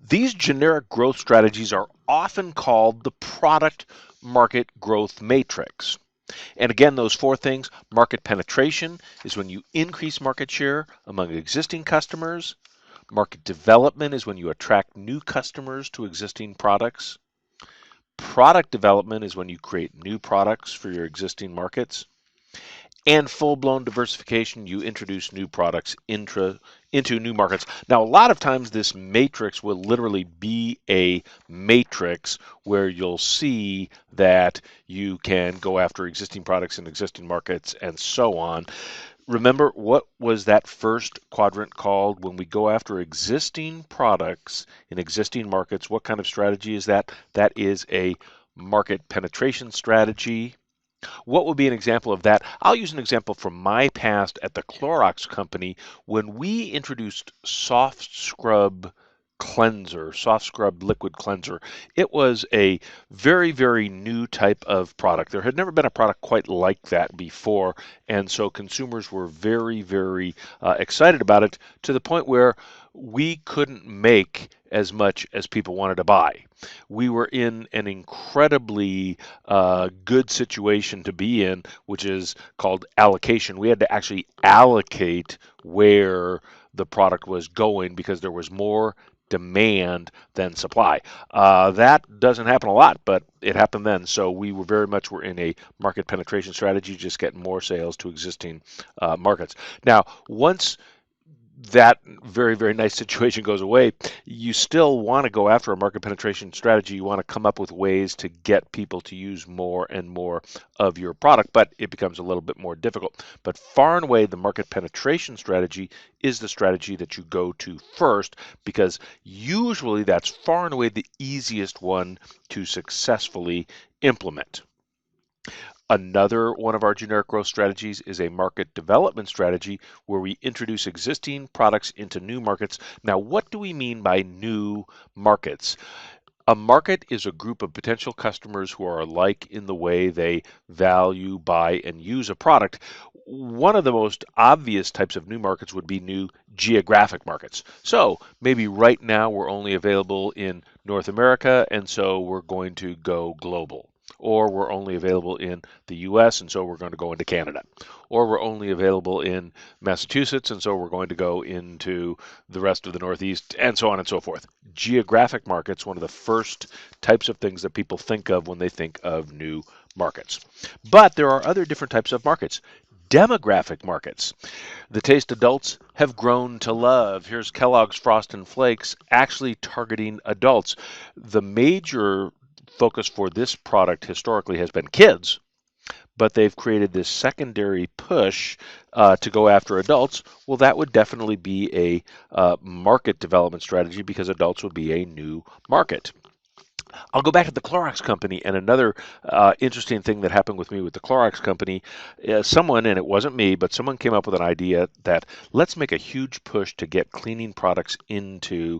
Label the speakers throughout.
Speaker 1: These generic growth strategies are often called the product market growth matrix. And again, those four things: market penetration is when you increase market share among existing customers. Market development is when you attract new customers to existing products. Product development is when you create new products for your existing markets. And full-blown diversification, you introduce new products into new markets. Now, a lot of times this matrix will literally be a matrix where you'll see that you can go after existing products in existing markets and so on. Remember, what was that first quadrant called? When we go after existing products in existing markets, what kind of strategy is that? That is a market penetration strategy. What would be an example of that? I'll use an example from my past at the Clorox company when we introduced Soft Scrub cleanser, Soft Scrub liquid cleanser. It was a very, very new type of product. There had never been a product quite like that before, and so consumers were very, very excited about it to the point where we couldn't make as much as people wanted to buy. We were in an incredibly good situation to be in, which is called allocation. We had to actually allocate where the product was going because there was more demand than supply. That doesn't happen a lot, but it happened then. So we were very much were in a market penetration strategy, just getting more sales to existing markets. Now, once that very, very nice situation goes away, you still want to go after a market penetration strategy. You want to come up with ways to get people to use more and more of your product, but it becomes a little bit more difficult. But far and away, the market penetration strategy is the strategy that you go to first because usually that's far and away the easiest one to successfully implement. Another one of our generic growth strategies is a market development strategy where we introduce existing products into new markets. Now, what do we mean by new markets? A market is a group of potential customers who are alike in the way they value, buy, and use a product. One of the most obvious types of new markets would be new geographic markets. So maybe right now we're only available in North America, and so we're going to go global. Or we're only available in the US, and so we're going to go into Canada. Or we're only available in Massachusetts, and so we're going to go into the rest of the Northeast, and so on and so forth. Geographic markets, one of the first types of things that people think of when they think of new markets. But there are other different types of markets. Demographic markets. The taste adults have grown to love. Here's Kellogg's Frosted Flakes actually targeting adults. The major focus for this product historically has been kids, but they've created this secondary push to go after adults. Well, that would definitely be a market development strategy because adults would be a new market. I'll go back to the Clorox company, and another interesting thing that happened with me with the Clorox company, someone, and it wasn't me, but someone came up with an idea that let's make a huge push to get cleaning products into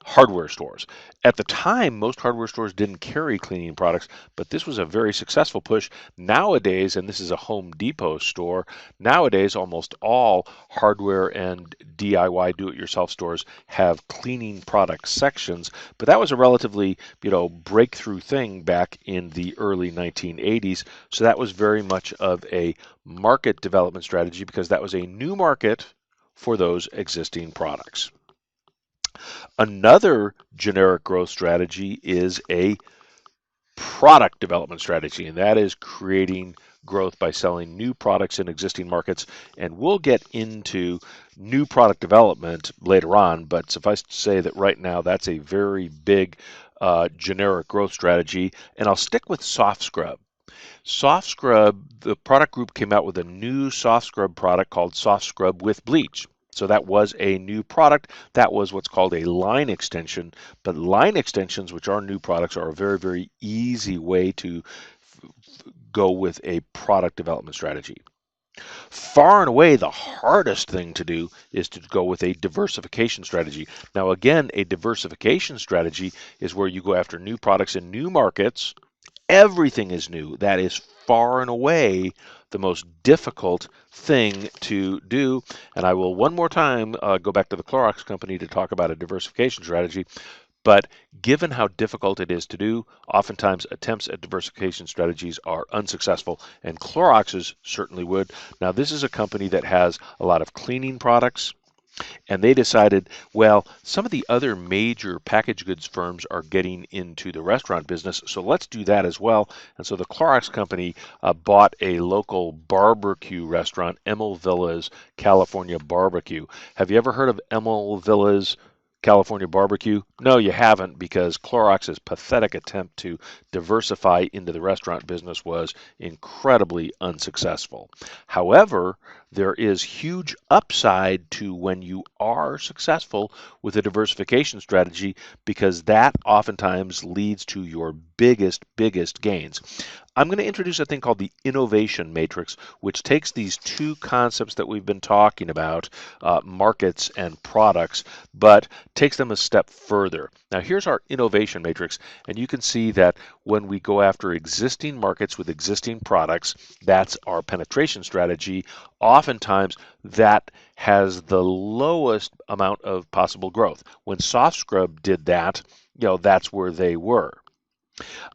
Speaker 1: hardware stores. At the time, most hardware stores didn't carry cleaning products, but this was a very successful push. Nowadays, and this is a Home Depot store, nowadays almost all hardware and DIY do-it-yourself stores have cleaning product sections, but that was a relatively, breakthrough thing back in the early 1980s. So that was very much of a market development strategy because that was a new market for those existing products. Another generic growth strategy is a product development strategy, and that is creating growth by selling new products in existing markets. And we'll get into new product development later on, but suffice to say that right now that's a very big generic growth strategy. And I'll stick with Soft Scrub. Soft Scrub, the product group came out with a new Soft Scrub product called Soft Scrub with Bleach. So that was a new product. That was what's called a line extension. But line extensions, which are new products, are a very, very easy way to go with a product development strategy. Far and away, the hardest thing to do is to go with a diversification strategy. Now, again, a diversification strategy is where you go after new products in new markets. Everything is new. That is far and away the most difficult thing to do. And I will one more time go back to the Clorox company to talk about a diversification strategy. But given how difficult it is to do, oftentimes attempts at diversification strategies are unsuccessful, and Clorox's certainly would. Now, this is a company that has a lot of cleaning products, and they decided, well, some of the other major packaged goods firms are getting into the restaurant business, so let's do that as well. And so the Clorox company bought a local barbecue restaurant, Emil Villa's California Barbecue. Have you ever heard of Emil Villa's California Barbecue? No, you haven't, because Clorox's pathetic attempt to diversify into the restaurant business was incredibly unsuccessful. However, there is huge upside to when you are successful with a diversification strategy, because that oftentimes leads to your biggest gains. I'm going to introduce a thing called the innovation matrix, which takes these two concepts that we've been talking about, markets and products, but takes them a step further. Now, here's our innovation matrix, and you can see that when we go after existing markets with existing products, that's our penetration strategy. Oftentimes, that has the lowest amount of possible growth. When SoftScrub did that, that's where they were.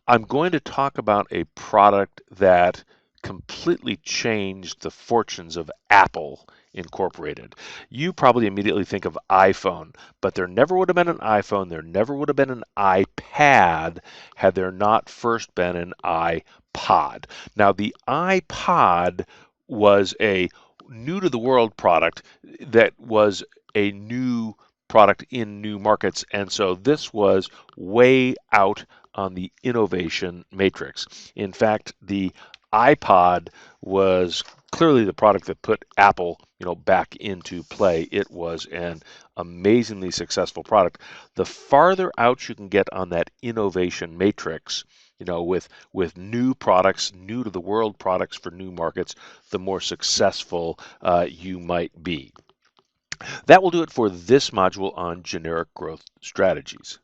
Speaker 1: I'm going to talk about a product that completely changed the fortunes of Apple Incorporated. You probably immediately think of iPhone, but there never would have been an iPhone, there never would have been an iPad had there not first been an iPod. Now, the iPod was a new to the world product that was a new product in new markets, and so this was way out on the innovation matrix. In fact, the iPod was clearly the product that put Apple, back into play. It was an amazingly successful product. The farther out you can get on that innovation matrix, with new products, new to the world products for new markets, the more successful you might be. That will do it for this module on generic growth strategies.